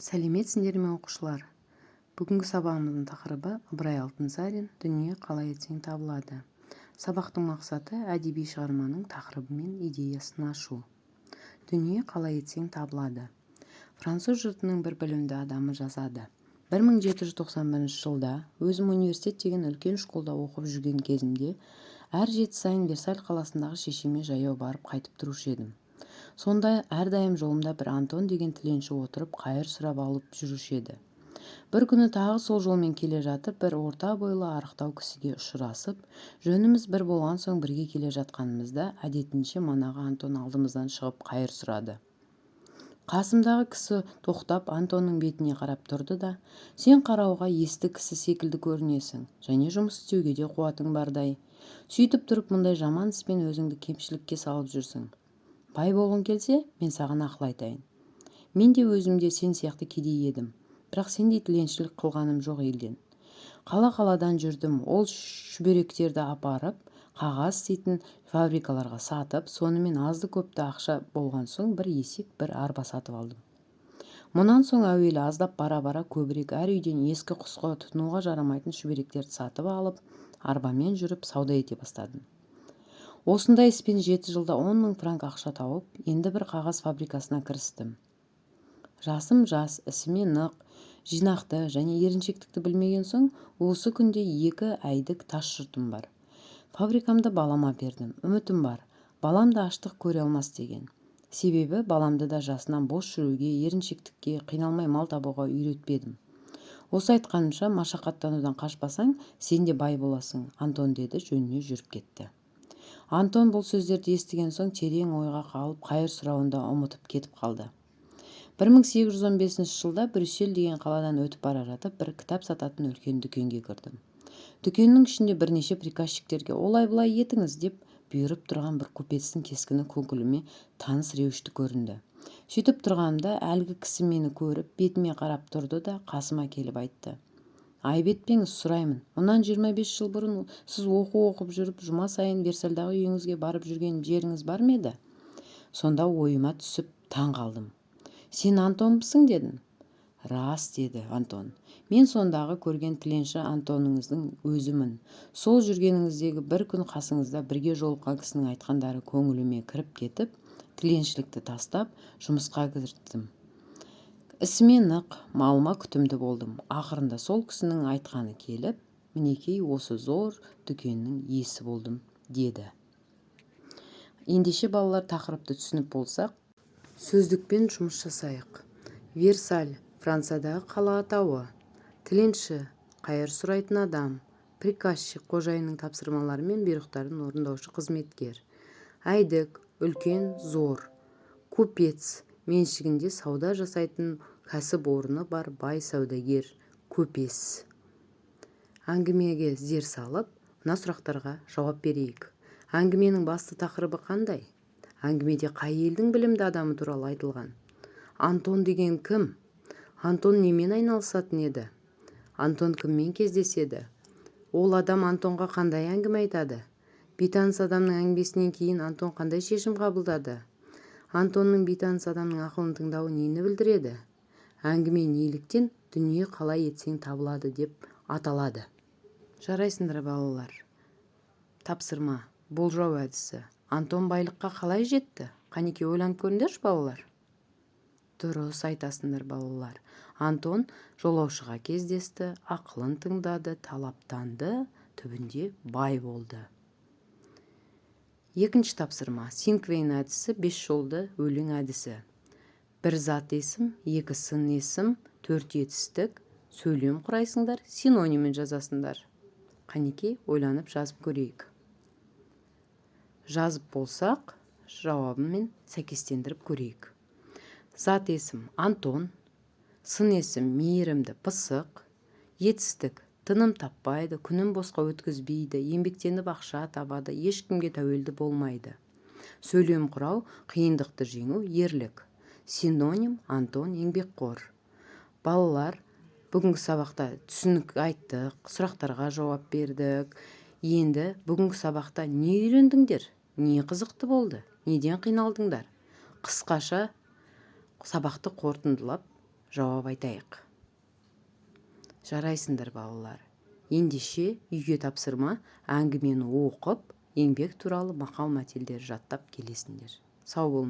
Сәлеметсіңдер ме оқушылар? Бүгінгі сабағымыздың тақырыбы Ыбырай Алтынсарин «Дүние қалай етсең табылады». Сабақтың мақсаты әдеби шығарманың тақырыбы мен идеясын ашу. Дүние қалай етсең табылады. Француз жұртының бір білімді адамы жазады. 1791 жылда өзім университет деген үлкен школда оқып жүрген кезімде әр жеті сайын Версаль қаласындағы шешеме жаяу барып қайтып тұрушы едім. Сонда әрдайым жолымда бір Антон деген тіленші отырып қайыр сұрап алып жүруші еді. Бір күні тағы сол жолмен келе жатып бір орта бойлы арықтау кісіге ұшырасып, жөніміз бір болған соң бірге келе жатқанымызда әдетінше манағы Антон алдымыздан шығып қайыр сұрады. Қасымдағы кісі тоқтап Антонның бетіне қарап тұрды да: «Сен қарауға есті кісі секілді көрінесің, және жұмыс істеуге де қуатың бардай. Сөйтіп тұрып мұндай жаман іспен өзіңді кемшілікке салып жүрсің. Бай болғың келсе, мен саған ақыл айтайын. Мен де өзімде сен сияқты кедей едім, бірақ сендей тіленшілік қылғаным жоқ елден. Қала-қаладан жүрдім, ол шүберектерді апарып, қағаз істейтін фабрикаларға сатып, сонымен азды-көпті ақша болған соң бір есек, бір арба сатып алдым. Мұнан соң әуелі аздап бара-бара көбірек әр үйден ескі құсқы тұтынуға жарамайтын шүберектерді сатып алып, арбамен жүріп сауда ете бастадым. Осындай іспен 7 жылда 10 000 франк ақша тауып, енді бір қағаз фабрикасына кірістім. Жасым жас, ісіме нық, жинақты және еріншектікті білмеген соң, осы күнде 2 әйдік тас жұртым бар. Фабрикамды балама бердім, үмітім бар, балам да аштық көре алмас деген. Себебі баламды да жасынан бос жүруге, еріншектікке, қиналмай мал табуға үйретпедім. Осы айтқанымша, машақаттанудан қашпасаң, сен де бай боласың, Антон деді, жөніне жүріп кетті. Антон бұл сөздерді естіген соң терең ойға қалып, қайыр сұрауында ұмытып кетіп қалды. 1815 жылда Брюссель деген қаладан өтіп бара жатып, бір кітап сататын үлкен дүкенге кірдім. Дүкеннің ішінде бірнеше приказчиктерге олай-бұлай етіңіз деп бұйырып тұрған бір купецтің кескіні көңіліме таныс реуішті көрінді. Сөйтіп тұрғанымда әлгі кісі мені көріп, бетіме қарап тұрды да қасыма келіп айтты: «Айып етпеңіз, сұраймын. Мұнан 25 жыл бұрын сіз оқып жүріп, жұма сайын Версальдағы үйіңізге барып жүрген жеріңіз бар ме еді?» Сонда ойыма түсіп таң қалдым. «Сен Антонбысың?» дедім. «Рас», деді Антон. «Мен сондағы көрген тіленші Антоныңыздың өзімін. Сол жүргеніңіздегі бір күн қасыңызда бірге жолыққан кісінің айтқандары көңіліме кіріп кетіп, тіленшілікті тастап, жұмысқа кірістім. Ісіме нық, малыма күтімді болдым. Ақырында сол кісінің айтқаны келіп, мінекей осы зор дүкеннің иесі болдым», деді. Ендеше балалар, тақырыпты түсініп болсақ, сөздікпен жұмыс жасайық. Версаль, Франциядағы қала атауы. Тіленші, қайыр сұрайтын адам. Приказчик, қожайынның тапсырмалары мен бұйрықтарын орындаушы қызметкер. Әйдік, үлкен, зор. Купец, меншігінде сауда жасайтын кәсіп орны бар бай саудагер, көпес. Әңгімеге зер салып, мына сұрақтарға жауап берейік. Әңгіменің басты тақырыбы қандай? Әңгімеде қай елдің білімді адамы туралы айтылған? Антон деген кім? Антон немен айналысатын еді? Антон кіммен кездеседі? Ол адам Антонға қандай әңгіме айтады? Бейтаныс адамның әңгімесінен кейін Антон қандай шешім қабылдады? Антонның бейтаныс адамның ақылын тыңдауы нені білдіреді? Әңгіме неліктен дүние қалай етсең табылады деп аталады? Жарайсыңдар балалар. Тапсырма, болжау әдісі. Антон байлыққа қалай жетті? Қанеке, ойланып көріңдерші балалар. Дұрыс айтасыңдар балалар. Антон жолаушыға кездесті, ақылын тыңдады, талаптанды, түбінде бай болды. Екінші тапсырма. Синквейн әдісі 5 жолды өлең әдісі. 1 зат есім, 2 сын есім, 4 етістік, сөйлем құрайсыңдар, синонимін жазасыңдар. Қанеке, ойланып жазып көрейік. Жазып болсақ, жауабымен сәйкестендіріп көрейік. Зат есім Антон, сын есім мейірімді, пысық, етістік тыным таппайды, күнін босқа өткізбейді, еңбектеніп ақша табады, ешкімге тәуелді болмайды. Сөйлем құрау, қиындықты жеңу, ерлік. Синоним Антон еңбекқор. Балалар, бүгінгі сабақта түсінік айттық, сұрақтарға жауап бердік. Енді бүгінгі сабақта не үйрендіңдер? Не қызықты болды? Неден қиналдыңдар? Қысқаша сабақты қорытындылап жауап айтайық. Жарайсыңдар балалар. Ендеше үйге тапсырма әңгімені оқып, еңбек туралы мақал-мәтелдер жаттап келесіңдер. Сау болыңдар.